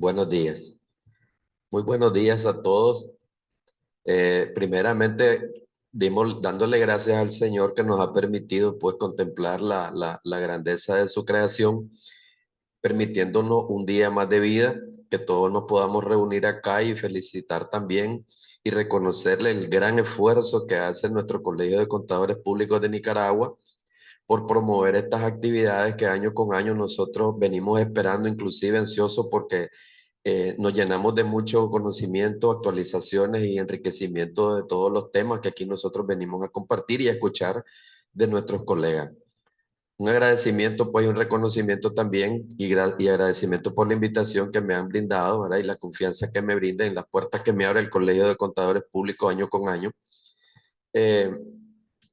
Buenos días. Muy buenos días a todos. Primeramente, dándole gracias al Señor que nos ha permitido pues contemplar la grandeza de su creación, permitiéndonos un día más de vida, que todos nos podamos reunir acá y felicitar también y reconocerle el gran esfuerzo que hace nuestro Colegio de Contadores Públicos de Nicaragua por promover estas actividades que año con año nosotros venimos esperando, inclusive ansiosos porque nos llenamos de mucho conocimiento, actualizaciones y enriquecimiento de todos los temas que aquí nosotros venimos a compartir y a escuchar de nuestros colegas. Un agradecimiento, pues, y un reconocimiento también y agradecimiento por la invitación que me han brindado, ¿verdad? Y la confianza que me brinda en las puertas que me abre el Colegio de Contadores Públicos año con año. Eh,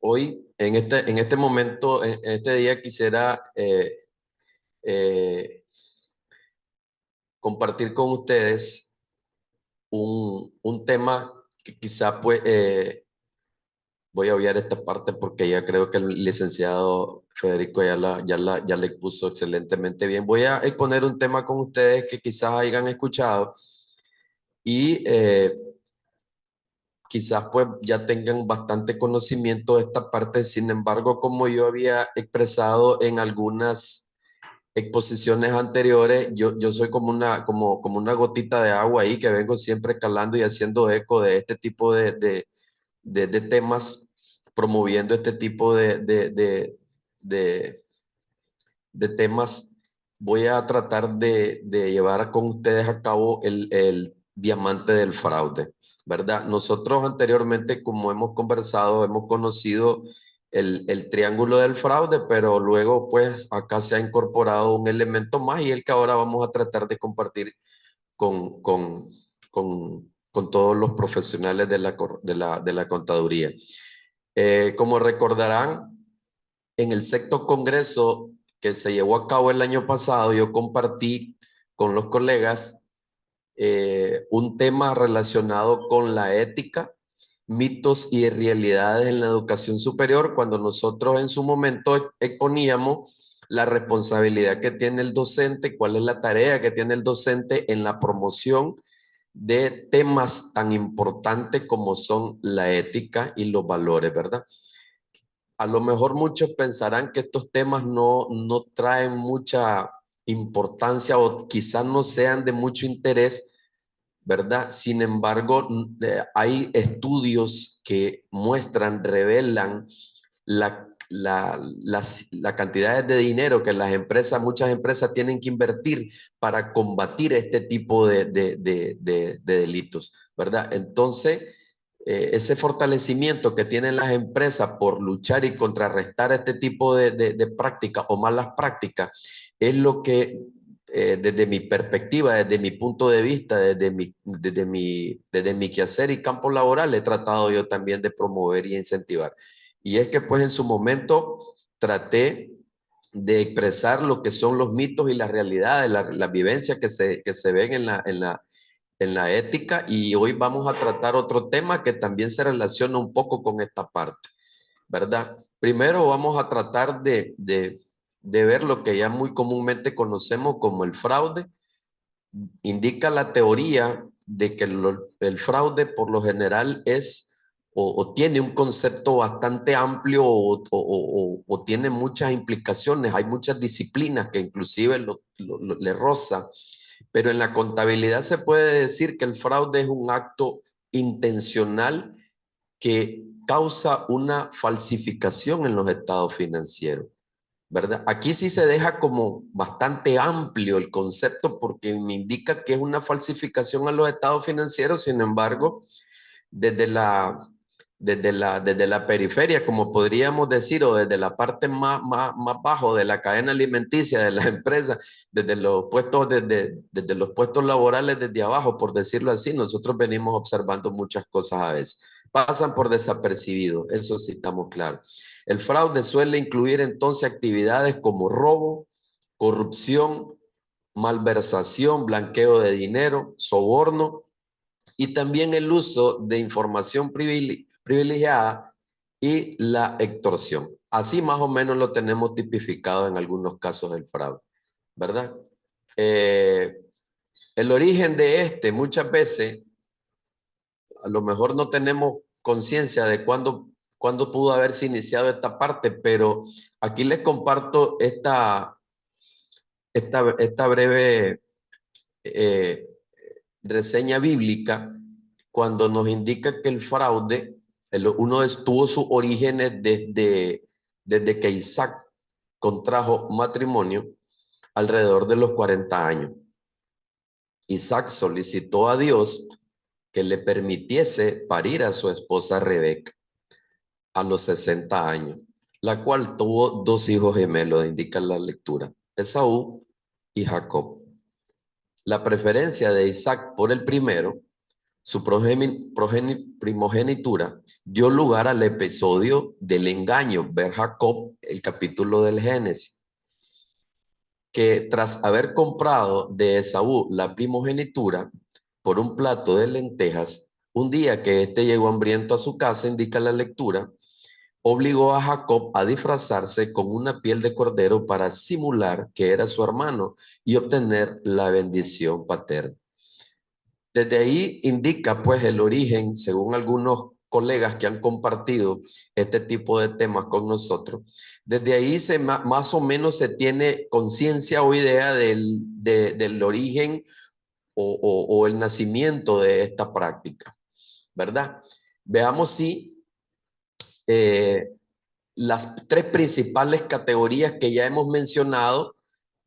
Hoy, en este momento, en este día, quisiera eh, compartir con ustedes un tema que quizá pues voy a obviar esta parte porque ya creo que el licenciado Federico ya la expuso excelentemente bien. Voy a exponer un tema con ustedes que quizás hayan escuchado y quizás pues ya tengan bastante conocimiento de esta parte. Sin embargo, como yo había expresado en algunas exposiciones anteriores, yo soy como una gotita de agua ahí que vengo siempre calando y haciendo eco de este tipo de temas, promoviendo este tipo de, de temas. Voy a tratar de llevar con ustedes a cabo el diamante del fraude, ¿verdad? Nosotros anteriormente, como hemos conversado, hemos conocido el triángulo del fraude, pero luego pues acá se ha incorporado un elemento más y el que ahora vamos a tratar de compartir con, con, con todos los profesionales de la contaduría. Como recordarán, en el sexto congreso que se llevó a cabo el año pasado, yo compartí con los colegas un tema relacionado con la ética, mitos y realidades en la educación superior, cuando nosotros en su momento exponíamos la responsabilidad que tiene el docente, cuál es la tarea que tiene el docente en la promoción de temas tan importantes como son la ética y los valores, ¿verdad? A lo mejor muchos pensarán que estos temas no traen mucha importancia o quizás no sean de mucho interés, ¿verdad? Sin embargo, hay estudios que muestran, revelan las cantidades de dinero que muchas empresas tienen que invertir para combatir este tipo de delitos, ¿verdad? Entonces, ese fortalecimiento que tienen las empresas por luchar y contrarrestar este tipo de prácticas o malas prácticas es lo que desde mi perspectiva, desde mi punto de vista, desde mi quehacer y campo laboral, he tratado yo también de promover y incentivar. Y es que pues en su momento traté de expresar lo que son los mitos y las realidades, las vivencias que se ven en la ética, y hoy vamos a tratar otro tema que también se relaciona un poco con esta parte, ¿verdad? Primero vamos a tratar de ver lo que ya muy comúnmente conocemos como el fraude. Indica la teoría de que el fraude por lo general es o tiene un concepto bastante amplio o tiene muchas implicaciones, hay muchas disciplinas que inclusive le roza, pero en la contabilidad se puede decir que el fraude es un acto intencional que causa una falsificación en los estados financieros, ¿verdad? Aquí sí se deja como bastante amplio el concepto porque me indica que es una falsificación a los estados financieros. Sin embargo, desde desde la periferia, como podríamos decir, o desde la parte más bajo de la cadena alimenticia de la empresa, desde los puestos laborales desde abajo, por decirlo así, nosotros venimos observando muchas cosas a veces. Pasan por desapercibido, eso sí estamos claros. El fraude suele incluir entonces actividades como robo, corrupción, malversación, blanqueo de dinero, soborno y también el uso de información privilegiada y la extorsión. Así más o menos lo tenemos tipificado en algunos casos del fraude, ¿verdad? Eh, El origen de muchas veces, a lo mejor no tenemos conciencia de cuándo pudo haberse iniciado esta parte, pero aquí les comparto esta breve eh, reseña bíblica cuando nos indica que el fraude, tuvo sus orígenes desde que Isaac contrajo matrimonio alrededor de los 40 años. Isaac solicitó a Dios que le permitiese parir a su esposa Rebeca a los 60 años, la cual tuvo dos hijos gemelos, indica la lectura, Esaú y Jacob. La preferencia de Isaac por el primero, su primogenitura, dio lugar al episodio del engaño, ver Jacob, el capítulo del Génesis, que tras haber comprado de Esaú la primogenitura por un plato de lentejas, un día que éste llegó hambriento a su casa, indica la lectura, obligó a Jacob a disfrazarse con una piel de cordero para simular que era su hermano y obtener la bendición paterna. Desde ahí indica pues el origen, según algunos colegas que han compartido este tipo de temas con nosotros. Desde ahí más o menos se tiene conciencia o idea del origen o el nacimiento de esta práctica, ¿verdad? Veamos si las tres principales categorías que ya hemos mencionado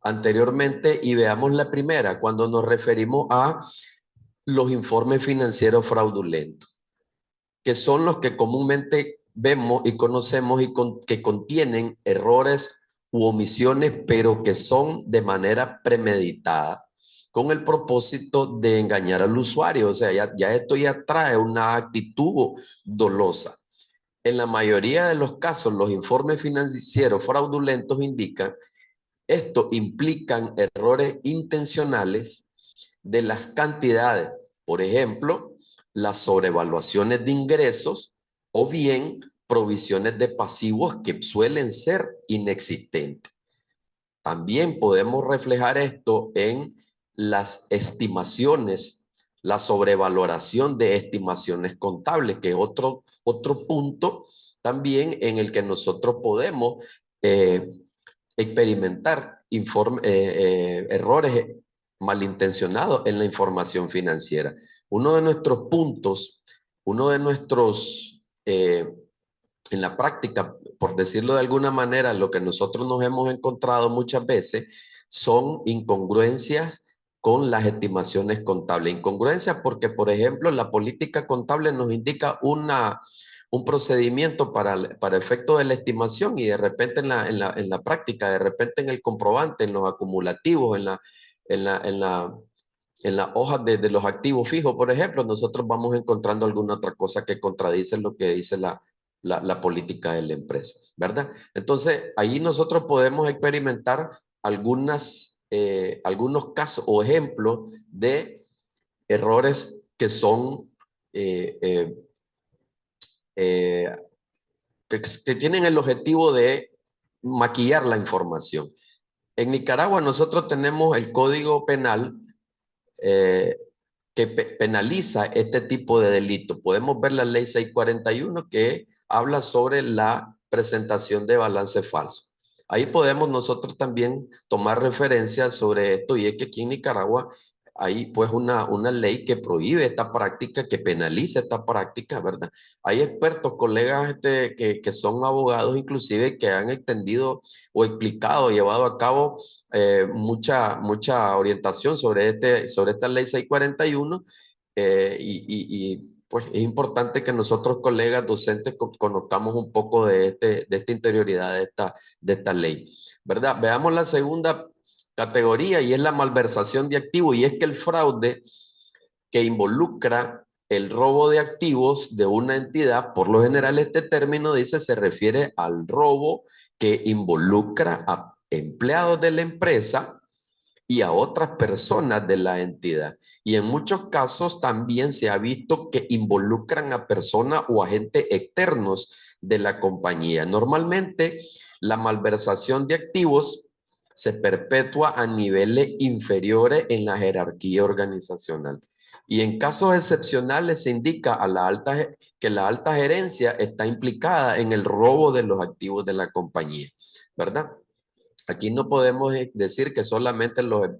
anteriormente y veamos la primera, cuando nos referimos a los informes financieros fraudulentos, que son los que comúnmente vemos y conocemos y que contienen errores u omisiones, pero que son de manera premeditada, con el propósito de engañar al usuario. O sea, ya esto ya trae una actitud dolosa. En la mayoría de los casos, los informes financieros fraudulentos esto implican errores intencionales de las cantidades, por ejemplo, las sobrevaluaciones de ingresos o bien provisiones de pasivos que suelen ser inexistentes. También podemos reflejar esto en las estimaciones, la sobrevaloración de estimaciones contables, que es otro punto también en el que nosotros podemos experimentar errores malintencionados en la información financiera. Uno de nuestros puntos, en la práctica, por decirlo de alguna manera, lo que nosotros nos hemos encontrado muchas veces son incongruencias con las estimaciones contables. Incongruencias porque, por ejemplo, la política contable nos indica un procedimiento para efecto de la estimación y de repente en la práctica, de repente en el comprobante, en los acumulativos, en las hojas de los activos fijos, por ejemplo, nosotros vamos encontrando alguna otra cosa que contradice lo que dice la política de la empresa, ¿verdad? Entonces, ahí nosotros podemos experimentar algunos casos o ejemplos de errores que son que tienen el objetivo de maquillar la información. En Nicaragua nosotros tenemos el Código Penal que penaliza este tipo de delito. Podemos ver la ley 641 que habla sobre la presentación de balance falso. Ahí podemos nosotros también tomar referencia sobre esto y es que aquí en Nicaragua hay pues una ley que prohíbe esta práctica, que penaliza esta práctica, ¿verdad? Hay expertos, colegas que son abogados inclusive que han extendido o explicado, llevado a cabo mucha orientación sobre esta ley 641 pues es importante que nosotros colegas docentes conozcamos un poco de esta interioridad de esta ley, ¿verdad? Veamos la segunda categoría y es la malversación de activos y es que el fraude que involucra el robo de activos de una entidad, por lo general este término dice se refiere al robo que involucra a empleados de la empresa y a otras personas de la entidad. Y en muchos casos también se ha visto que involucran a personas o agentes externos de la compañía. Normalmente la malversación de activos se perpetúa a niveles inferiores en la jerarquía organizacional. Y en casos excepcionales se indica que la alta gerencia está implicada en el robo de los activos de la compañía, ¿verdad? Aquí no podemos decir que solamente los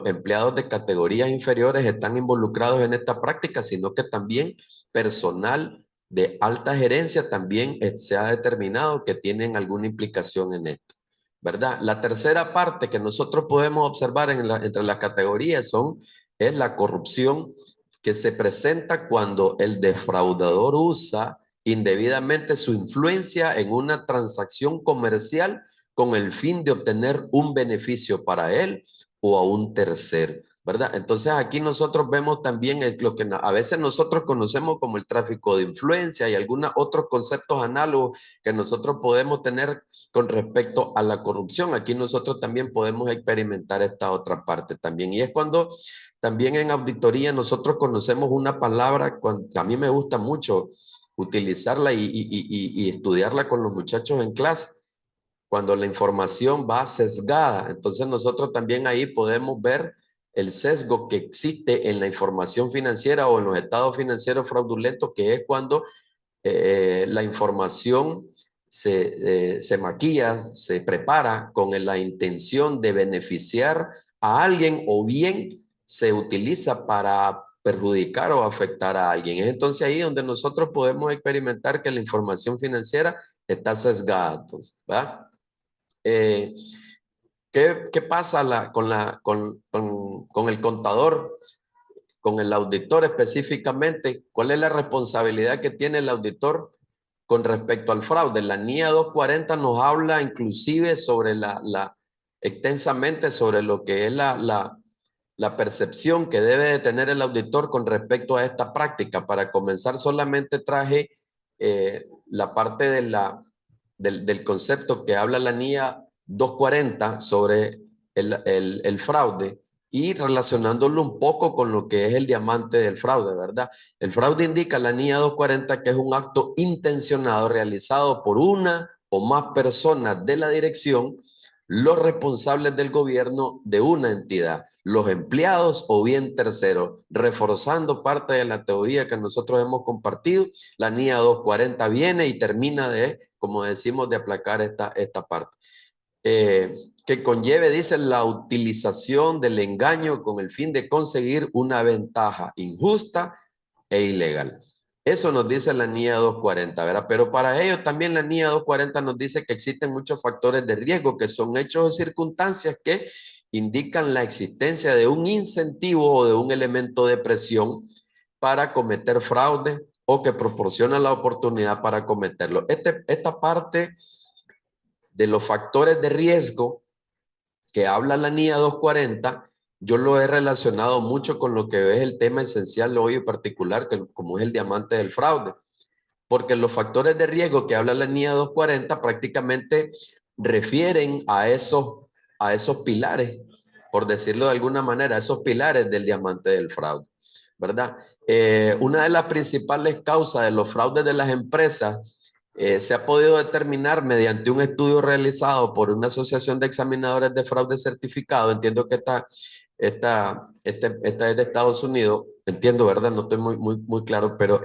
empleados de categorías inferiores están involucrados en esta práctica, sino que también personal de alta gerencia también se ha determinado que tienen alguna implicación en esto, ¿verdad? La tercera parte que nosotros podemos observar entre las categorías es la corrupción que se presenta cuando el defraudador usa indebidamente su influencia en una transacción comercial con el fin de obtener un beneficio para él o a un tercero, ¿verdad? Entonces aquí nosotros vemos también lo que a veces nosotros conocemos como el tráfico de influencia y algunos otros conceptos análogos que nosotros podemos tener con respecto a la corrupción. Aquí nosotros también podemos experimentar esta otra parte también. Y es cuando también en auditoría nosotros conocemos una palabra que a mí me gusta mucho utilizarla y estudiarla con los muchachos en clase cuando la información va sesgada. Entonces nosotros también ahí podemos ver el sesgo que existe en la información financiera o en los estados financieros fraudulentos, que es cuando la información se maquilla, se prepara con la intención de beneficiar a alguien o bien se utiliza para perjudicar o afectar a alguien. Es entonces ahí donde nosotros podemos experimentar que la información financiera está sesgada. Entonces, ¿verdad? Eh, ¿qué pasa con el contador, con el auditor específicamente? ¿Cuál es la responsabilidad que tiene el auditor con respecto al fraude? La NIA 240 nos habla inclusive sobre extensamente sobre lo que es la percepción que debe de tener el auditor con respecto a esta práctica. Para comenzar, solamente traje la parte del concepto que habla la NIA 240 sobre el fraude y relacionándolo un poco con lo que es el diamante del fraude, ¿verdad? El fraude indica la NIA 240 que es un acto intencionado realizado por una o más personas de la dirección, los responsables del gobierno de una entidad, los empleados o bien terceros, reforzando parte de la teoría que nosotros hemos compartido. La NIA 240 viene y termina de, como decimos, de aplacar esta parte. Que conlleve, dice, la utilización del engaño con el fin de conseguir una ventaja injusta e ilegal. Eso nos dice la NIA 240, ¿verdad? Pero para ello también la NIA 240 nos dice que existen muchos factores de riesgo, que son hechos o circunstancias que indican la existencia de un incentivo o de un elemento de presión para cometer fraude o que proporciona la oportunidad para cometerlo. Esta parte de los factores de riesgo que habla la NIA 240, yo lo he relacionado mucho con lo que es el tema esencial hoy en particular, que como es el diamante del fraude, porque los factores de riesgo que habla la NIA 240 prácticamente refieren a esos pilares, por decirlo de alguna manera, a esos pilares del diamante del fraude, ¿verdad? Una de las principales causas de los fraudes de las empresas se ha podido determinar mediante un estudio realizado por una asociación de examinadores de fraude certificado. Entiendo que esta es de Estados Unidos, entiendo, ¿verdad? No estoy muy claro, pero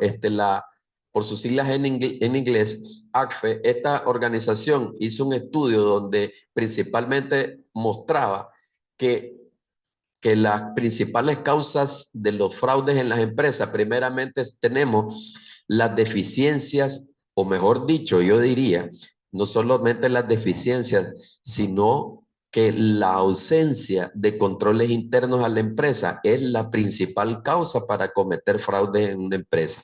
por sus siglas en inglés, ACFE, esta organización hizo un estudio donde principalmente mostraba que las principales causas de los fraudes en las empresas, primeramente tenemos las deficiencias, o mejor dicho, yo diría, no solamente las deficiencias, sino que la ausencia de controles internos a la empresa es la principal causa para cometer fraudes en una empresa.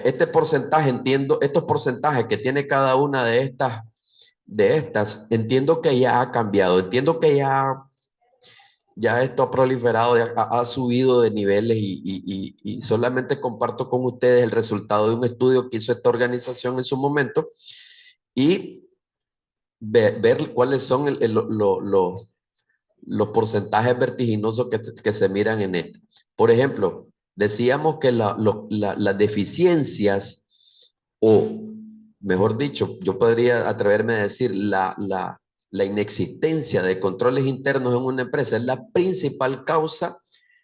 Este porcentaje, entiendo, estos porcentajes que tiene cada una de estas, entiendo que ya ha cambiado, entiendo que ya esto ha proliferado, ha subido de niveles y solamente comparto con ustedes el resultado de un estudio que hizo esta organización en su momento y ver cuáles son los porcentajes vertiginosos que se miran en esto. Por ejemplo, decíamos que las deficiencias, o mejor dicho, yo podría atreverme a decir la inexistencia de controles internos en una empresa es la principal causa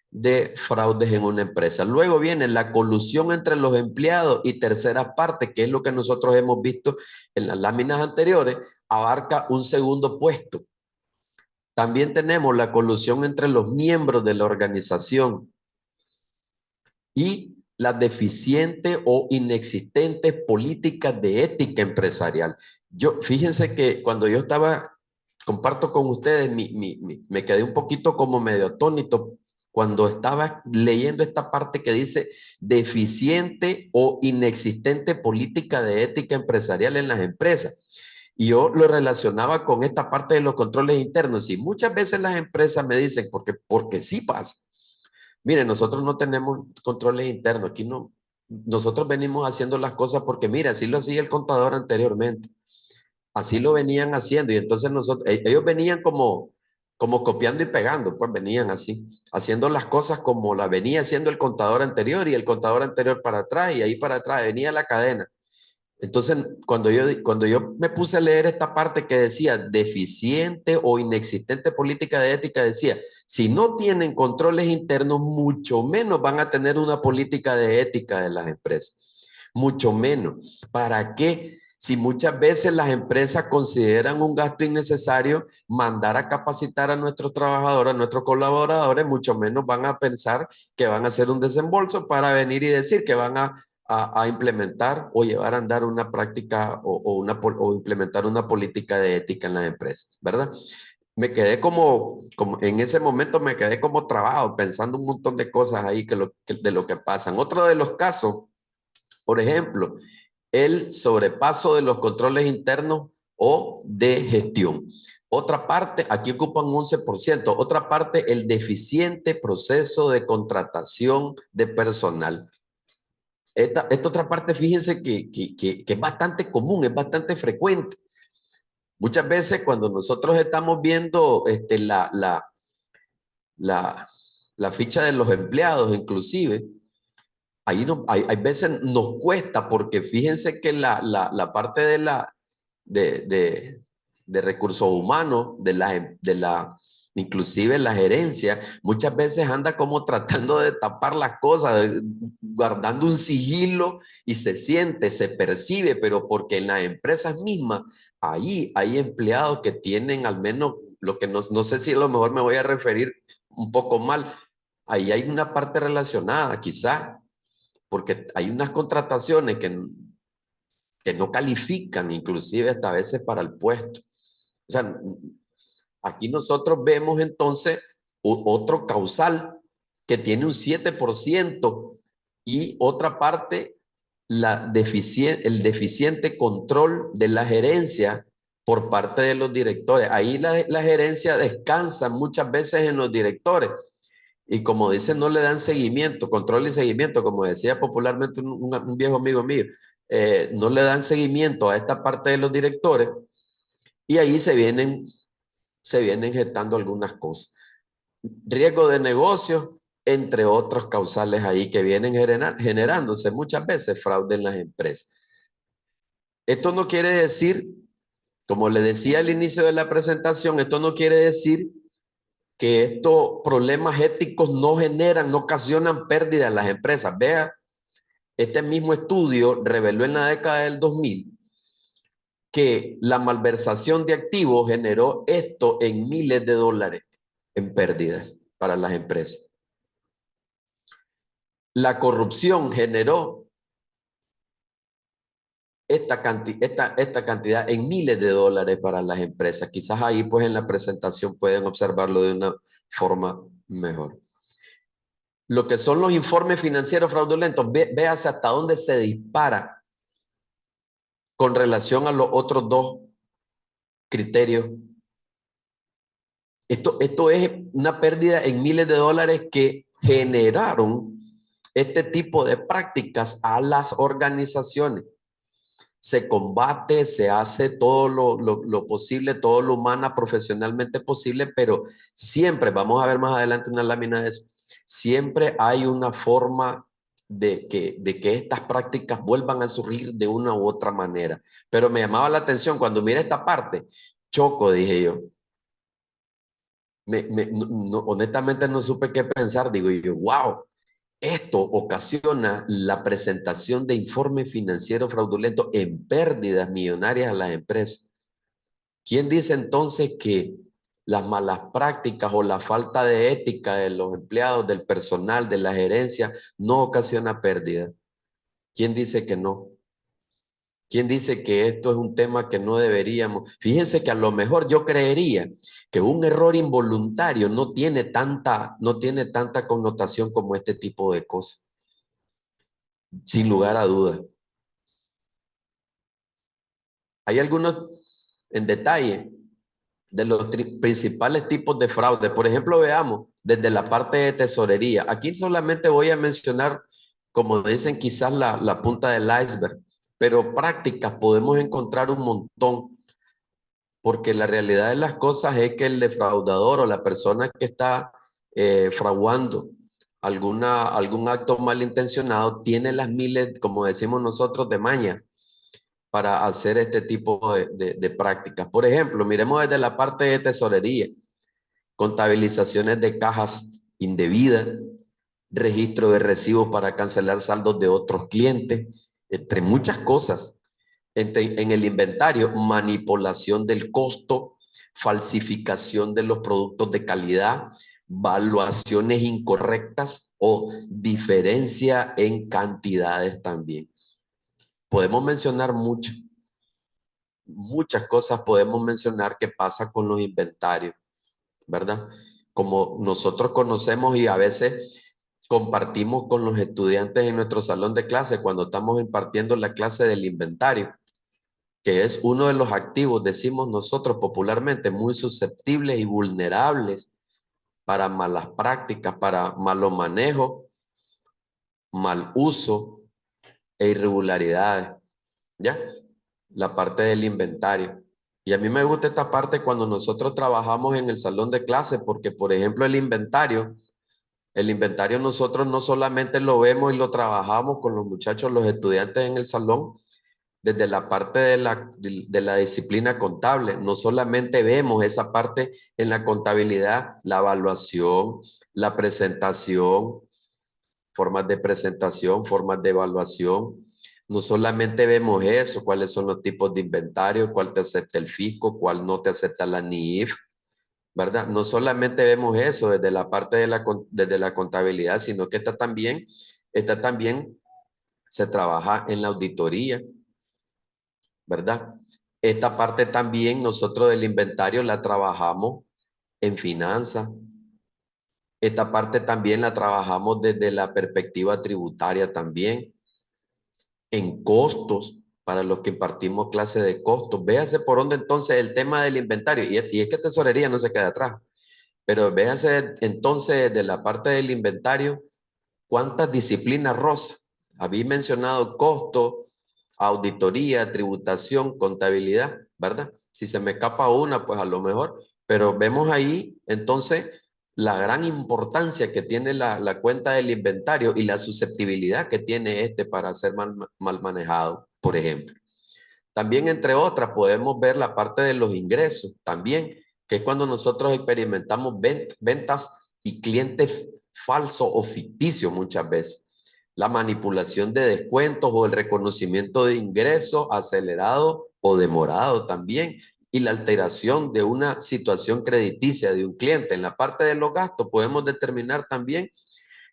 de fraudes en una empresa. Luego viene la colusión entre los empleados y terceras partes, que es lo que nosotros hemos visto en las láminas anteriores, abarca un segundo puesto. También tenemos la colusión entre los miembros de la organización y las deficientes o inexistentes políticas de ética empresarial. Fíjense que cuando yo estaba, comparto con ustedes, me quedé un poquito como medio atónito cuando estaba leyendo esta parte que dice deficiente o inexistente política de ética empresarial en las empresas. Y yo lo relacionaba con esta parte de los controles internos. Y muchas veces las empresas me dicen, porque sí pasa. Mire, nosotros no tenemos controles internos. Aquí no, nosotros venimos haciendo las cosas porque, mire, así lo hacía el contador anteriormente. Así lo venían haciendo. Y entonces ellos venían como copiando y pegando, pues venían así, haciendo las cosas como la venía haciendo el contador anterior y el contador anterior para atrás y ahí para atrás venía la cadena. Entonces, cuando yo me puse a leer esta parte que decía deficiente o inexistente política de ética, decía, si no tienen controles internos, mucho menos van a tener una política de ética de las empresas. Mucho menos. ¿Para qué? Si muchas veces las empresas consideran un gasto innecesario mandar a capacitar a nuestros trabajadores, a nuestros colaboradores, mucho menos van a pensar que van a hacer un desembolso para venir y decir que van a implementar o llevar a andar una práctica o implementar una política de ética en las empresas, ¿verdad? Me quedé como en ese momento me quedé como trabado pensando un montón de cosas ahí de lo que pasan. Otro de los casos, por ejemplo, el sobrepaso de los controles internos o de gestión. Otra parte, aquí ocupan 11%. Otra parte, el deficiente proceso de contratación de personal. Esta otra parte, fíjense que es bastante común, es bastante frecuente. Muchas veces cuando nosotros estamos viendo la, la ficha de los empleados, inclusive, ahí no, hay veces nos cuesta porque fíjense que la parte de, de recursos humanos, inclusive la gerencia, muchas veces anda como tratando de tapar las cosas, guardando un sigilo y se siente, se percibe, pero porque en las empresas mismas, ahí hay empleados que tienen al menos lo que no sé si a lo mejor me voy a referir un poco mal, ahí hay una parte relacionada, quizás porque hay unas contrataciones que no califican inclusive hasta a veces para el puesto. O sea, aquí nosotros vemos entonces otro causal que tiene un 7% y otra parte, el deficiente control de la gerencia por parte de los directores. Ahí la gerencia descansa muchas veces en los directores. Y como dicen, no le dan seguimiento, control y seguimiento, como decía popularmente un viejo amigo mío, no le dan seguimiento a esta parte de los directores y ahí se vienen gestando algunas cosas. Riesgo de negocio, entre otros causales ahí que vienen generándose muchas veces fraude en las empresas. Esto no quiere decir, como le decía al inicio de la presentación, esto no quiere decir que estos problemas éticos no generan, no ocasionan pérdida en las empresas. Vea, este mismo estudio reveló en la década del 2000 que la malversación de activos generó esto en miles de dólares en pérdidas para las empresas. La corrupción generó esta cantidad en miles de dólares para las empresas. Quizás ahí pues en la presentación pueden observarlo de una forma mejor. Lo que son los informes financieros fraudulentos, véase hasta dónde se dispara con relación a los otros dos criterios. Esto es una pérdida en miles de dólares que generaron este tipo de prácticas a las organizaciones. Se combate, se hace todo lo posible, todo lo humana, profesionalmente posible, pero siempre, vamos a ver más adelante una lámina de eso, siempre hay una forma de que estas prácticas vuelvan a surgir de una u otra manera. Pero me llamaba la atención cuando mira esta parte, choco, dije yo. Honestamente no supe qué pensar, digo yo, wow, esto ocasiona la presentación de informes financieros fraudulentos en pérdidas millonarias a las empresas. ¿Quién dice entonces que las malas prácticas o la falta de ética de los empleados, del personal, de la gerencia, no ocasiona pérdida? ¿Quién dice que no? ¿Quién dice que esto es un tema que no deberíamos? Fíjense que a lo mejor yo creería que un error involuntario no tiene tanta connotación como este tipo de cosas, sin lugar a dudas. Hay algunos en detalle de los principales tipos de fraude. Por ejemplo, veamos desde la parte de tesorería. Aquí solamente voy a mencionar, como dicen, quizás la punta del iceberg, pero prácticas podemos encontrar un montón, porque la realidad de las cosas es que el defraudador o la persona que está fraguando algún acto malintencionado tiene las miles, como decimos nosotros, de mañas para hacer este tipo de prácticas. Por ejemplo, miremos desde la parte de tesorería, contabilizaciones de cajas indebidas, registro de recibos para cancelar saldos de otros clientes, entre muchas cosas. En el inventario, manipulación del costo, falsificación de los productos de calidad, valuaciones incorrectas o diferencia en cantidades también. Podemos mencionar muchas cosas podemos mencionar que pasa con los inventarios, ¿verdad? Como nosotros conocemos y a veces compartimos con los estudiantes en nuestro salón de clase cuando estamos impartiendo la clase del inventario, que es uno de los activos, decimos nosotros popularmente, muy susceptibles y vulnerables para malas prácticas, para malo manejo, mal uso e irregularidades, ¿ya? La parte del inventario. Y a mí me gusta esta parte cuando nosotros trabajamos en el salón de clase, porque por ejemplo el inventario nosotros no solamente lo vemos y lo trabajamos con los muchachos, los estudiantes en el salón, desde la parte de la disciplina contable. No solamente vemos esa parte en la contabilidad, la evaluación, la presentación, formas de presentación, formas de evaluación. No solamente vemos eso, cuáles son los tipos de inventario, cuál te acepta el fisco, cuál no te acepta la NIF, ¿verdad? No solamente vemos eso desde la parte desde la contabilidad, sino que esta también se trabaja en la auditoría, ¿verdad? Esta parte también nosotros del inventario la trabajamos en finanzas. Esta parte también la trabajamos desde la perspectiva tributaria también, en costos, para los que impartimos clase de costos. Véase por dónde entonces el tema del inventario, y es que tesorería no se queda atrás, pero véase entonces de la parte del inventario, cuántas disciplinas rosa. Había mencionado costo, auditoría, tributación, contabilidad, ¿verdad? Si se me escapa una, pues a lo mejor, pero vemos ahí entonces la gran importancia que tiene la cuenta del inventario y la susceptibilidad que tiene este para ser mal manejado, por ejemplo. También, entre otras, podemos ver la parte de los ingresos también, que es cuando nosotros experimentamos ventas y clientes falsos o ficticios muchas veces. La manipulación de descuentos o el reconocimiento de ingresos acelerado o demorado también. Y la alteración de una situación crediticia de un cliente. En la parte de los gastos podemos determinar también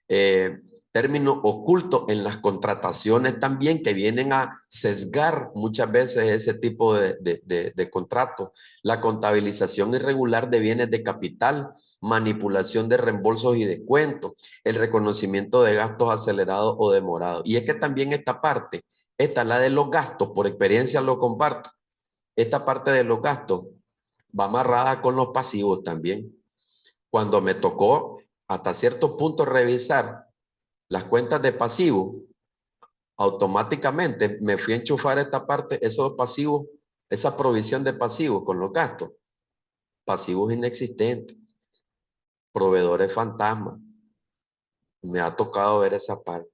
eh, término oculto en las contrataciones también que vienen a sesgar muchas veces ese tipo de contratos. La contabilización irregular de bienes de capital, manipulación de reembolsos y descuentos, el reconocimiento de gastos acelerados o demorados. Y es que también esta parte, esta la de los gastos, por experiencia lo comparto, esta parte de los gastos va amarrada con los pasivos también. Cuando me tocó hasta cierto punto revisar las cuentas de pasivo, automáticamente me fui a enchufar esta parte, esos pasivos, esa provisión de pasivos con los gastos, pasivos inexistentes, proveedores fantasmas. Me ha tocado ver esa parte.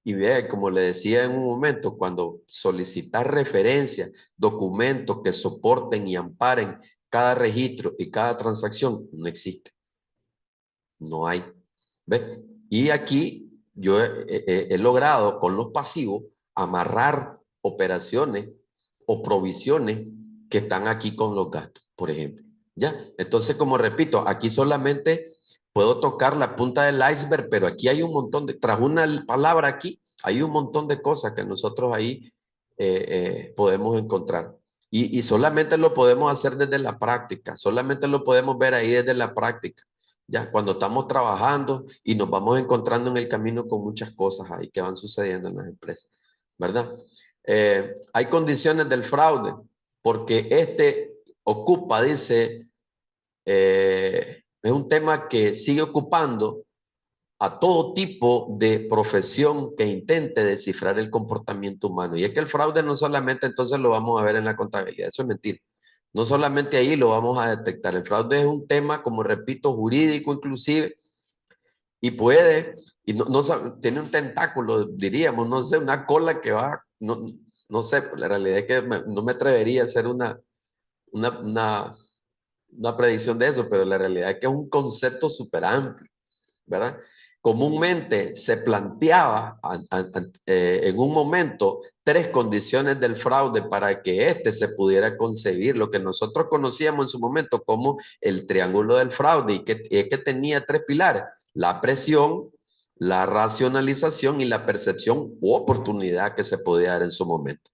Y ve, como le decía en un momento, cuando solicitar referencias, documentos que soporten y amparen cada registro y cada transacción, no existe. No hay. ¿Ve? Y aquí yo he logrado con los pasivos amarrar operaciones o provisiones que están aquí con los gastos, por ejemplo. ¿Ya? Entonces, como repito, aquí solamente puedo tocar la punta del iceberg, pero aquí hay un montón de, tras una palabra aquí, hay un montón de cosas que nosotros ahí podemos encontrar. Y solamente lo podemos hacer desde la práctica, solamente lo podemos ver ahí desde la práctica. Ya, cuando estamos trabajando y nos vamos encontrando en el camino con muchas cosas ahí que van sucediendo en las empresas, ¿verdad? Hay condiciones del fraude, porque este ocupa, dice, es un tema que sigue ocupando a todo tipo de profesión que intente descifrar el comportamiento humano. Y es que el fraude no solamente entonces lo vamos a ver en la contabilidad, eso es mentira. No solamente ahí lo vamos a detectar. El fraude es un tema, como repito, jurídico inclusive, y puede, y tiene un tentáculo, diríamos, no sé, una cola que va, no sé, la realidad es que no me atrevería a hacer una, una, una predicción de eso, pero la realidad es que es un concepto súper amplio, ¿verdad? Comúnmente se planteaba en un momento 3 condiciones del fraude para que éste se pudiera concebir, lo que nosotros conocíamos en su momento como el triángulo del fraude, y que es que tenía 3 pilares: la presión, la racionalización y la percepción u oportunidad que se podía dar en su momento.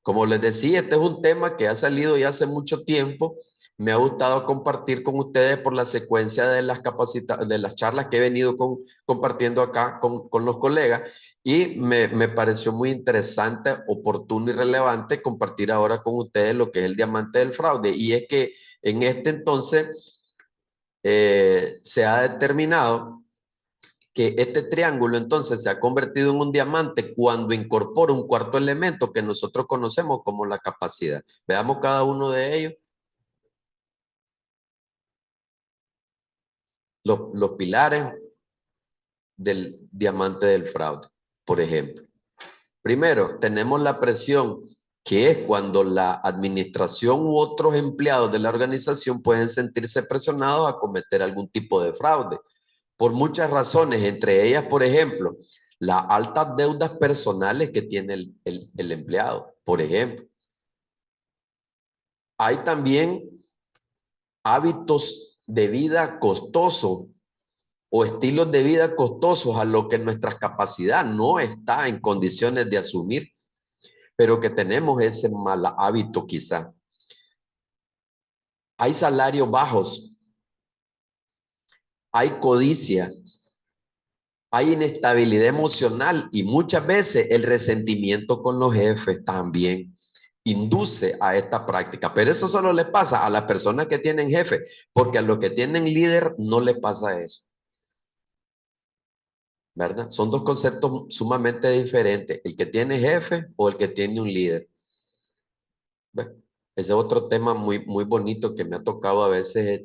Como les decía, este es un tema que ha salido ya hace mucho tiempo. Me ha gustado compartir con ustedes por la secuencia de de las charlas que he venido compartiendo acá con los colegas, y me pareció muy interesante, oportuno y relevante compartir ahora con ustedes lo que es el diamante del fraude. Y es que en este entonces se ha determinado que este triángulo entonces se ha convertido en un diamante cuando incorpora un cuarto elemento que nosotros conocemos como la capacidad. Veamos cada uno de ellos. Los pilares del diamante del fraude, por ejemplo. Primero, tenemos la presión, que es cuando la administración u otros empleados de la organización pueden sentirse presionados a cometer algún tipo de fraude, por muchas razones, entre ellas, por ejemplo, las altas deudas personales que tiene el empleado, por ejemplo. Hay también hábitos de vida costosos o estilos de vida costosos a lo que nuestra capacidad no está en condiciones de asumir, pero que tenemos ese mal hábito quizá. Hay salarios bajos, hay codicia, hay inestabilidad emocional, y muchas veces el resentimiento con los jefes también induce a esta práctica. Pero eso solo le pasa a las personas que tienen jefe, porque a los que tienen líder no les pasa eso, ¿verdad? Son dos conceptos sumamente diferentes: el que tiene jefe o el que tiene un líder. Bueno, ese es otro tema muy bonito que me ha tocado a veces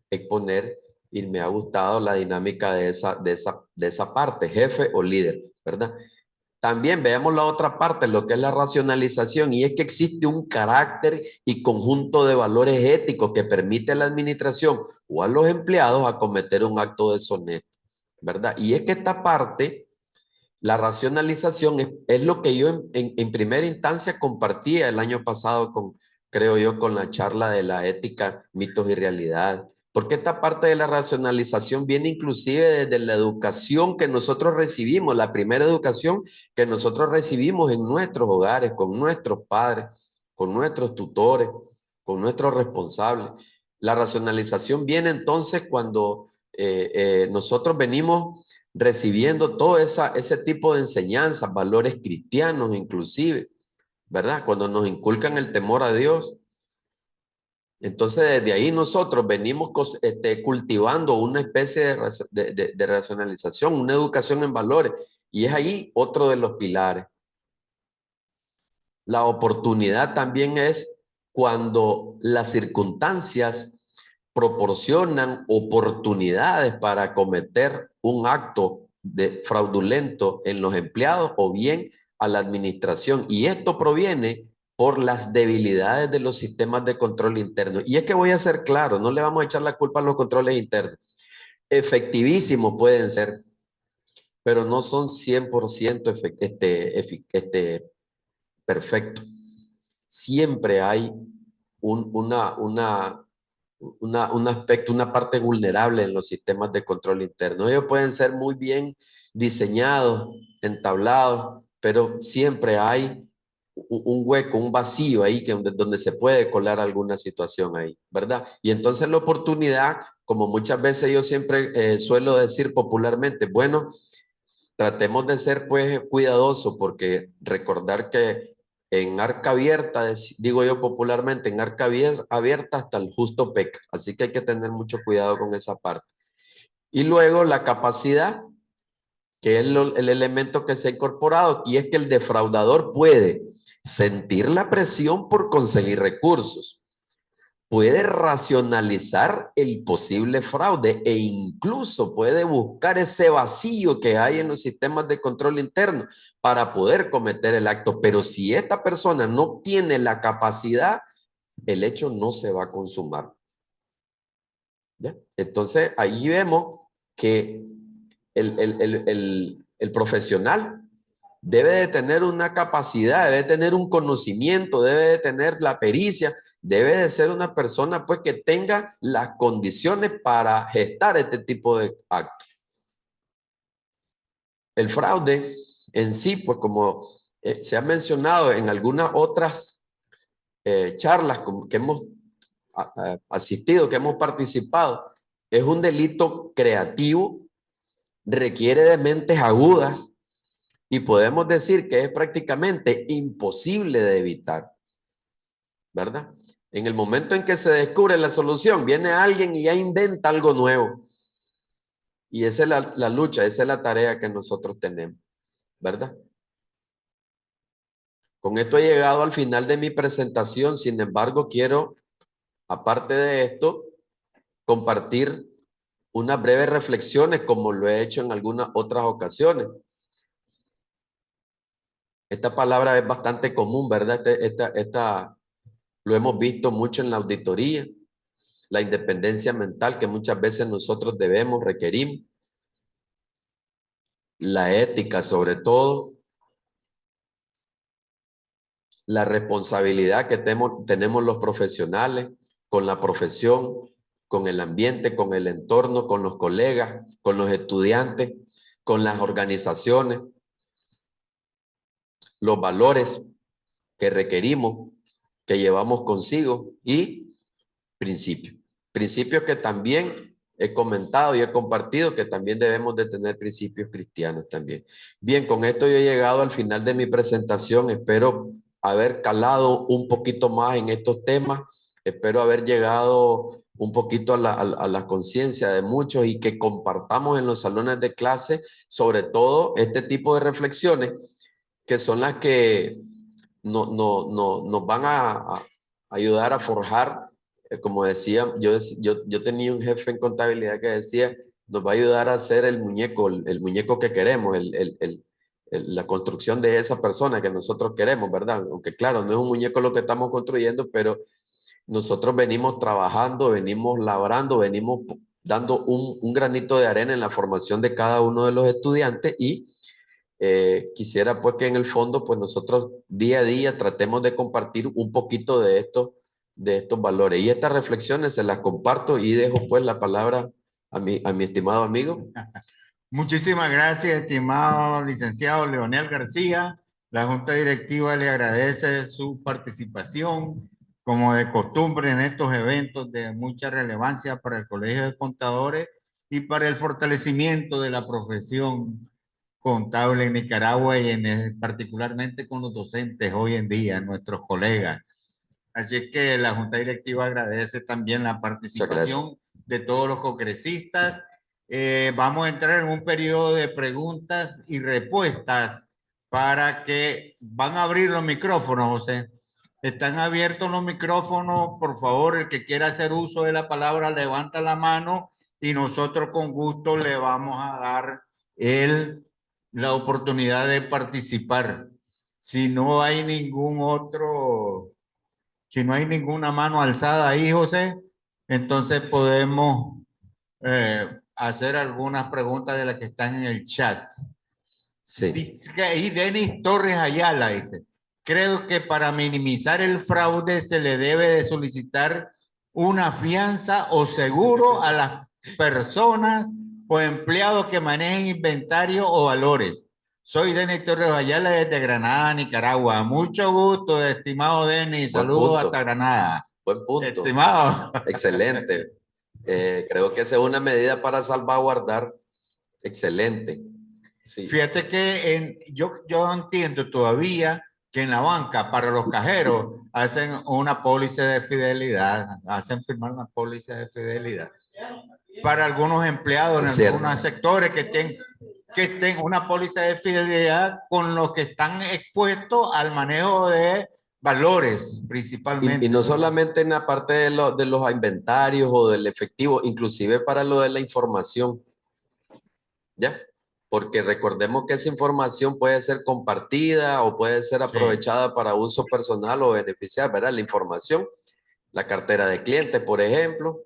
exponer, y me ha gustado la dinámica de esa parte, jefe o líder, ¿verdad? También veamos la otra parte, lo que es la racionalización, y es que existe un carácter y conjunto de valores éticos que permite a la administración o a los empleados a cometer un acto deshonesto, ¿verdad? Y es que esta parte, la racionalización, es lo que yo en primera instancia compartía el año pasado creo yo, con la charla de la ética, mitos y realidad. Porque esta parte de la racionalización viene inclusive desde la educación que nosotros recibimos, la primera educación que nosotros recibimos en nuestros hogares, con nuestros padres, con nuestros tutores, con nuestros responsables. La racionalización viene entonces cuando nosotros venimos recibiendo todo ese tipo de enseñanzas, valores cristianos inclusive, ¿verdad? Cuando nos inculcan el temor a Dios. Entonces, desde ahí nosotros venimos cultivando una especie de racionalización, una educación en valores, y es ahí otro de los pilares. La oportunidad también es cuando las circunstancias proporcionan oportunidades para cometer un acto fraudulento en los empleados o bien a la administración. Y esto proviene por las debilidades de los sistemas de control interno. Y es que voy a ser claro, no le vamos a echar la culpa a los controles internos. Efectivísimos pueden ser, pero no son 100% perfectos. Siempre hay un aspecto, una parte vulnerable en los sistemas de control interno. Ellos pueden ser muy bien diseñados, entablados, pero siempre hay un hueco, un vacío ahí donde se puede colar alguna situación ahí, ¿verdad? Y entonces la oportunidad, como muchas veces yo siempre suelo decir popularmente, bueno, tratemos de ser pues cuidadosos porque recordar que en arca abierta, digo yo popularmente, en arca abierta hasta el justo peca. Así que hay que tener mucho cuidado con esa parte. Y luego la capacidad, que es el elemento que se ha incorporado, y es que el defraudador puede sentir la presión por conseguir recursos, puede racionalizar el posible fraude e incluso puede buscar ese vacío que hay en los sistemas de control interno para poder cometer el acto. Pero si esta persona no tiene la capacidad, el hecho no se va a consumar. ¿Ya? Entonces, ahí vemos que el profesional debe de tener una capacidad, debe de tener un conocimiento, debe de tener la pericia, debe de ser una persona pues que tenga las condiciones para gestar este tipo de actos. El fraude en sí, pues como se ha mencionado en algunas otras charlas que hemos asistido, que hemos participado, es un delito creativo, requiere de mentes agudas y podemos decir que es prácticamente imposible de evitar, ¿verdad? En el momento en que se descubre la solución, viene alguien y ya inventa algo nuevo. Y esa es la lucha, esa es la tarea que nosotros tenemos, ¿verdad? Con esto he llegado al final de mi presentación. Sin embargo, quiero, aparte de esto, compartir unas breves reflexiones como lo he hecho en algunas otras ocasiones. Esta palabra es bastante común, ¿verdad? Lo hemos visto mucho en la auditoría, la independencia mental que muchas veces nosotros debemos, requerimos, la ética sobre todo, la responsabilidad que tenemos los profesionales con la profesión, con el ambiente, con el entorno, con los colegas, con los estudiantes, con las organizaciones, los valores que requerimos, que llevamos consigo y principios. Principios que también he comentado y he compartido que también debemos de tener principios cristianos también. Bien, con esto yo he llegado al final de mi presentación. Espero haber calado un poquito más en estos temas. Espero haber llegado un poquito a la conciencia de muchos y que compartamos en los salones de clase, sobre todo este tipo de reflexiones que son las que nos van a ayudar a forjar, como decía, yo tenía un jefe en contabilidad que decía, nos va a ayudar a hacer el muñeco que queremos, la construcción de esa persona que nosotros queremos, ¿verdad? Aunque claro, no es un muñeco lo que estamos construyendo, pero nosotros venimos trabajando, venimos labrando, venimos dando un granito de arena en la formación de cada uno de los estudiantes y quisiera pues que en el fondo pues nosotros día a día tratemos de compartir un poquito de estos valores. Y estas reflexiones se las comparto y dejo pues la palabra a mi estimado amigo. Muchísimas gracias, estimado licenciado Leonel García. La Junta Directiva le agradece su participación, como de costumbre en estos eventos de mucha relevancia para el Colegio de Contadores y para el fortalecimiento de la profesión contable en Nicaragua y particularmente con los docentes hoy en día, nuestros colegas. Así es que la Junta Directiva agradece también la participación de todos los congresistas. Vamos a entrar en un periodo de preguntas y respuestas para que van a abrir los micrófonos, José. Están abiertos los micrófonos, por favor, el que quiera hacer uso de la palabra levanta la mano y nosotros con gusto le vamos a dar la oportunidad de participar. Si no hay si no hay ninguna mano alzada ahí, José, entonces podemos hacer algunas preguntas de las que están en el chat. Sí. Dice ahí Denis Torres Ayala dice, creo que para minimizar el fraude se le debe de solicitar una fianza o seguro a las personas o empleados que manejen inventario o valores. Soy Denis Torres Ayala desde Granada, Nicaragua. Mucho gusto, estimado Denis. Buen Saludos punto. hasta Granada. Buen punto. Estimado. Excelente. Creo que esa es una medida para salvaguardar. Excelente. Sí. Fíjate que yo entiendo todavía que en la banca, para los cajeros, hacen una póliza de fidelidad, hacen firmar una póliza de fidelidad. Para algunos empleados en algunos sectores que estén una póliza de fidelidad con los que están expuestos al manejo de valores, principalmente. Y no solamente en la parte de los inventarios o del efectivo, inclusive para lo de la información. ¿Ya? Porque recordemos que esa información puede ser compartida o puede ser aprovechada para uso personal o beneficiar, ¿verdad? La información, la cartera de clientes, por ejemplo,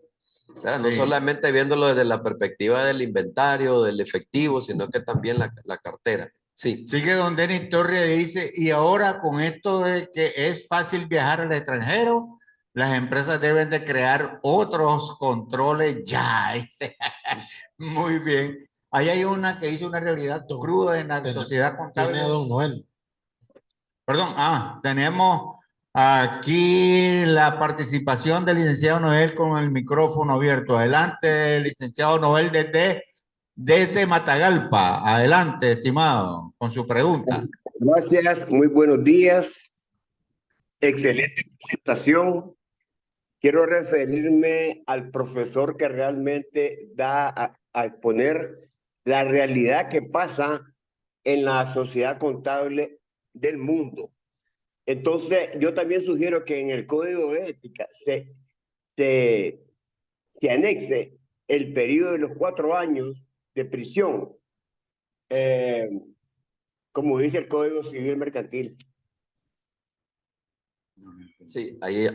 ¿verdad? No solamente viéndolo desde la perspectiva del inventario, del efectivo, sino que también la cartera. Sí. Sigue don Denis Torres dice, y ahora con esto de que es fácil viajar al extranjero, las empresas deben de crear otros controles ya. Muy bien. Ahí hay una que hizo una realidad cruda en la sociedad contable. Tiene a don Noel. Perdón, tenemos aquí la participación del licenciado Noel con el micrófono abierto. Adelante, licenciado Noel desde Matagalpa. Adelante, estimado, con su pregunta. Gracias, muy buenos días. Excelente presentación. Quiero referirme al profesor que realmente da a exponer la realidad que pasa en la sociedad contable del mundo. Entonces, yo también sugiero que en el Código de Ética se anexe el periodo de los 4 años de prisión, como dice el Código Civil Mercantil. Sí, ahí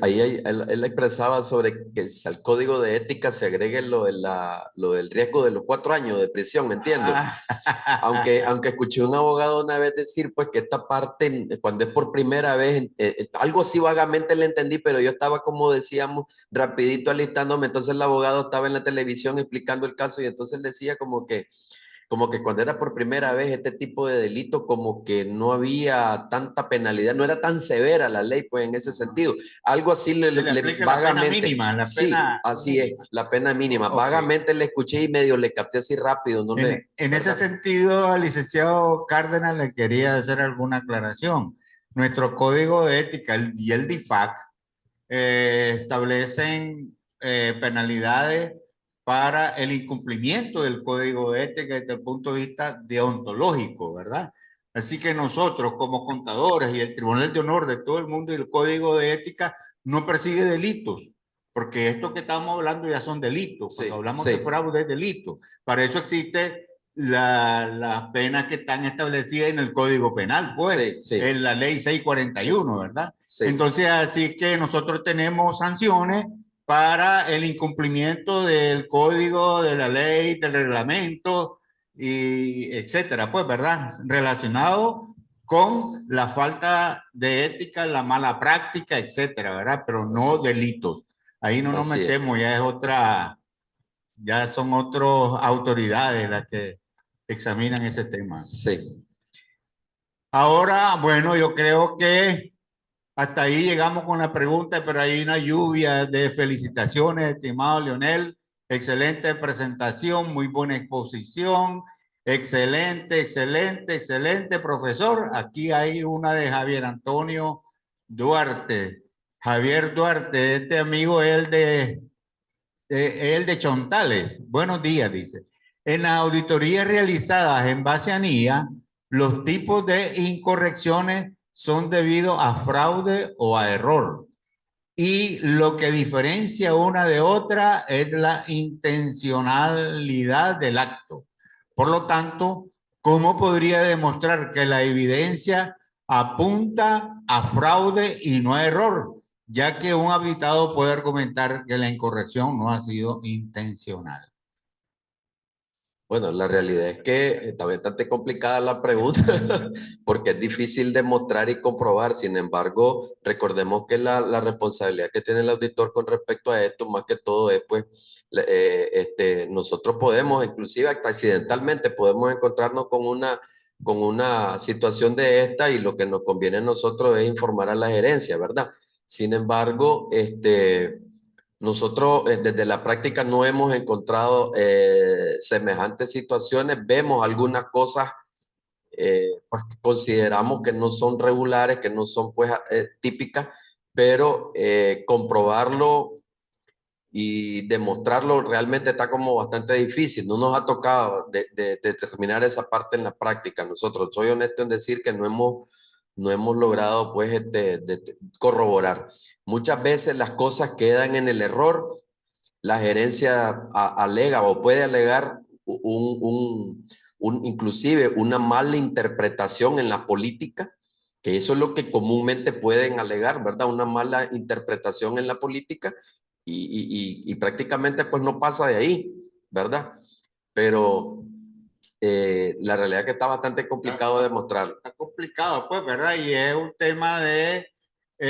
él expresaba sobre que al código de ética se agregue lo del riesgo de los 4 años de prisión, entiendo. Aunque escuché un abogado una vez decir pues que esta parte, cuando es por primera vez, algo así vagamente le entendí, pero yo estaba, como decíamos, rapidito alistándome, entonces el abogado estaba en la televisión explicando el caso y entonces él decía como que cuando era por primera vez este tipo de delito, como que no había tanta penalidad, no era tan severa la ley, pues en ese sentido. Algo así le vagamente. La pena mínima, sí, así es, la pena mínima. Okay. Vagamente le escuché y medio le capté así rápido. No en ese sentido, al licenciado Cárdenas le quería hacer alguna aclaración. Nuestro código de ética y el DIFAC establecen penalidades para el incumplimiento del código de ética desde el punto de vista deontológico, ¿verdad? Así que nosotros como contadores y el Tribunal de Honor de todo el mundo y el código de ética no persigue delitos, porque esto que estamos hablando ya son delitos. Cuando hablamos de fraude es delito. Para eso existe las penas que están establecidas en el Código Penal, pues, en la ley 641, ¿verdad? Entonces, así que nosotros tenemos sanciones para el incumplimiento del código, de la ley, del reglamento, y etcétera, pues, ¿verdad? Relacionado con la falta de ética, la mala práctica, etcétera, ¿verdad? Pero no delitos. Ahí no nos metemos, ya es otra, ya son otras autoridades las que examinan ese tema. Sí. Ahora, bueno, yo creo que hasta ahí llegamos con la pregunta, pero hay una lluvia de felicitaciones, estimado Leonel. Excelente presentación, muy buena exposición. Excelente, excelente, excelente, profesor. Aquí hay una de Javier Antonio Duarte. Javier Duarte, este amigo, él de Chontales. Buenos días, dice. En las auditorías realizadas en base a NIA, los tipos de incorrecciones son debido a fraude o a error. Y lo que diferencia una de otra es la intencionalidad del acto. Por lo tanto, ¿cómo podría demostrar que la evidencia apunta a fraude y no a error? Ya que un habilitado puede argumentar que la incorrección no ha sido intencional. Bueno, la realidad es que está bastante complicada la pregunta porque es difícil demostrar y comprobar. Sin embargo, recordemos que la responsabilidad que tiene el auditor con respecto a esto, más que todo, es pues, nosotros podemos, inclusive hasta accidentalmente, podemos encontrarnos con una situación de esta y lo que nos conviene a nosotros es informar a la gerencia, ¿verdad? Sin embargo, nosotros desde la práctica no hemos encontrado semejantes situaciones, vemos algunas cosas pues, que consideramos que no son regulares, que no son pues típicas, pero comprobarlo y demostrarlo realmente está como bastante difícil. No nos ha tocado de determinar esa parte en la práctica. Nosotros, soy honesto en decir que no hemos logrado pues corroborar. Muchas veces las cosas quedan en el error. La gerencia alega o puede alegar inclusive una mala interpretación en la política, que eso es lo que comúnmente pueden alegar, ¿verdad? Una mala interpretación en la política y prácticamente pues no pasa de ahí, ¿verdad? Pero la realidad es que está bastante complicado de demostrar. Está complicado, pues, ¿verdad? Y es un tema de,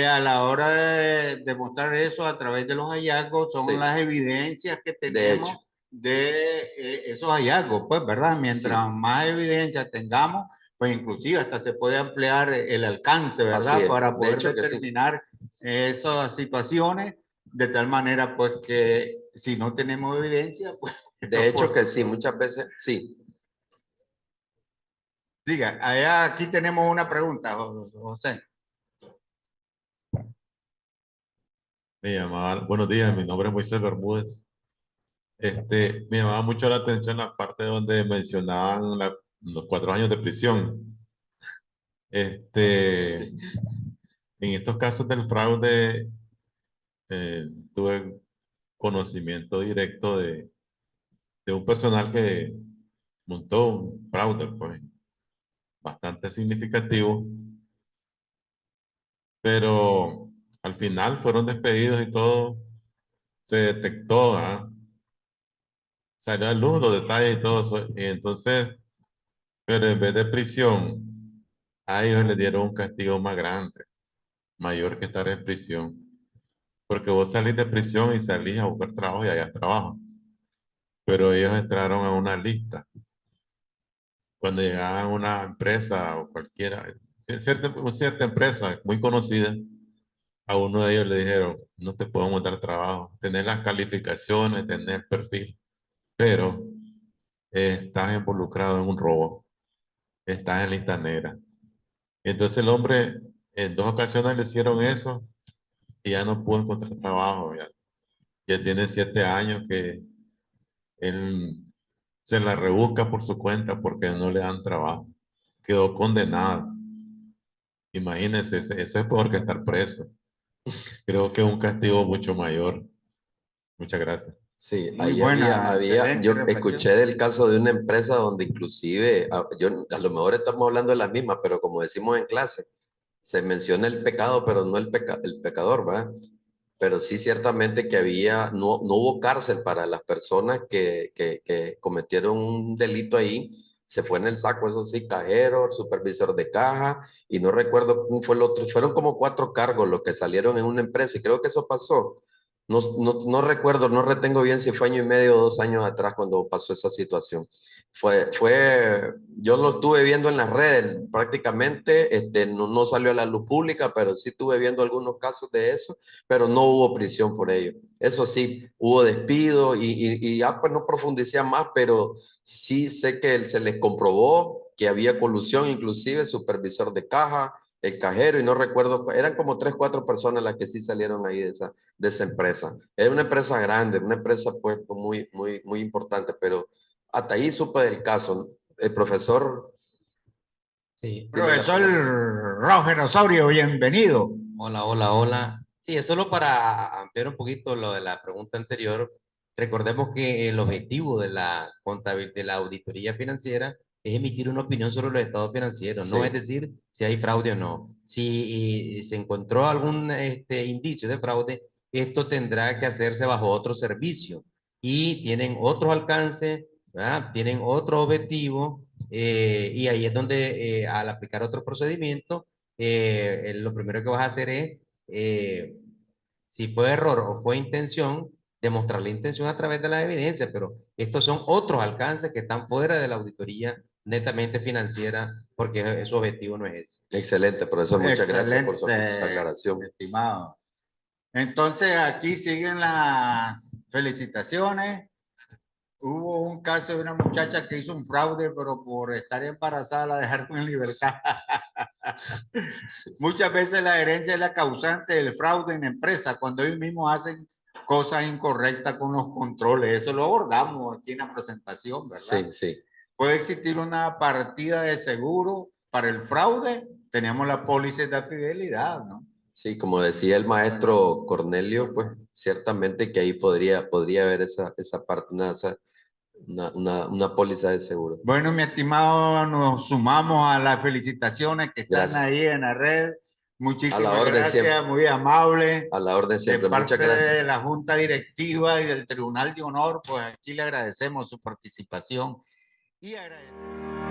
a la hora de demostrar eso a través de los hallazgos, son Sí. las evidencias que De tenemos hecho. de esos hallazgos, pues, ¿verdad? Mientras Sí. más evidencia tengamos, pues inclusive hasta se puede ampliar el alcance, Así ¿verdad? es. Para De poder hecho que sí. determinar esas situaciones, de tal manera, pues, que si no tenemos evidencia, pues... De hecho que sí, muchas veces sí. Diga, allá aquí tenemos una pregunta, José. Buenos días, mi nombre es Moisés Bermúdez. Me llamaba mucho la atención la parte donde mencionaban los 4 años de prisión. En estos casos del fraude, tuve conocimiento directo de un personal que montó un fraude, pues, bastante significativo, pero al final fueron despedidos y todo se detectó, ¿ah? Salió a luz los detalles y todo eso. Y entonces, pero en vez de prisión, a ellos les dieron un castigo más grande, mayor que estar en prisión. Porque vos salís de prisión y salís a buscar trabajo y allá trabajo. Pero ellos entraron a una lista. Cuando llegaban a una empresa o cualquiera, cierta empresa muy conocida, a uno de ellos le dijeron, no te podemos dar trabajo, tener las calificaciones, tener perfil, pero estás involucrado en un robo, estás en lista negra. Entonces el hombre en 2 ocasiones le hicieron eso y ya no pudo encontrar trabajo. Ya tiene 7 años que él se la rebusca por su cuenta porque no le dan trabajo. Quedó condenado. Imagínense, eso es peor que estar preso. Creo que es un castigo mucho mayor. Muchas gracias. Sí, Muy ahí buena, yo excelente reflexión. escuché del caso de una empresa donde inclusive, a lo mejor estamos hablando de la misma, pero como decimos en clase, se menciona el pecado, pero no el pecador, ¿verdad? Pero sí ciertamente que no hubo cárcel para las personas que cometieron un delito ahí, se fue en el saco, eso sí, cajero, supervisor de caja, y no recuerdo quién fue el otro, fueron como 4 cargos los que salieron en una empresa, y creo que eso pasó. No recuerdo, no retengo bien si fue año y medio o 2 años atrás cuando pasó esa situación. Yo lo estuve viendo en las redes prácticamente, no salió a la luz pública, pero sí estuve viendo algunos casos de eso, pero no hubo prisión por ello. Eso sí, hubo despido y ya pues no profundicé más, pero sí sé que se les comprobó que había colusión, inclusive supervisor de caja, el cajero, y no recuerdo, eran como 3, 4 personas las que sí salieron ahí de esa empresa. Era una empresa grande, una empresa pues muy importante, pero hasta ahí supe del caso. El profesor Sí. tiene la Profesor palabra. Roger Osorio, bienvenido. Hola, hola, hola. Sí, es solo para ampliar un poquito lo de la pregunta anterior. Recordemos que el objetivo de la de la auditoría financiera es emitir una opinión sobre los estados financieros, no Sí. es decir si hay fraude o no. Si se encontró algún indicio de fraude, esto tendrá que hacerse bajo otro servicio y tienen otros alcances, ¿verdad? Tienen otro objetivo, y ahí es donde al aplicar otro procedimiento, lo primero que vas a hacer es, si fue error o fue intención, demostrar la intención a través de la evidencia, pero estos son otros alcances que están fuera de la auditoría netamente financiera, porque su objetivo no es ese. Excelente, profesor. Muchas gracias por su Excelente, aclaración. estimado. Entonces, aquí siguen las felicitaciones. Hubo un caso de una muchacha que hizo un fraude, pero por estar embarazada la dejaron en libertad. Muchas veces la herencia es la causante del fraude en empresas, cuando ellos mismos hacen cosas incorrectas con los controles. Eso lo abordamos aquí en la presentación, ¿verdad? Sí, sí. Puede existir una partida de seguro para el fraude. Tenemos la póliza de fidelidad, ¿no? Sí, como decía el maestro Cornelio, pues ciertamente que ahí podría haber esa parte, una póliza de seguro. Bueno, mi estimado, nos sumamos a las felicitaciones que están Gracias. ahí en la red. Muchísimas orden gracias, siempre. muy amable. A la orden siempre. De parte Muchas gracias. de la Junta Directiva y del Tribunal de Honor, pues aquí le agradecemos su participación y agradecemos.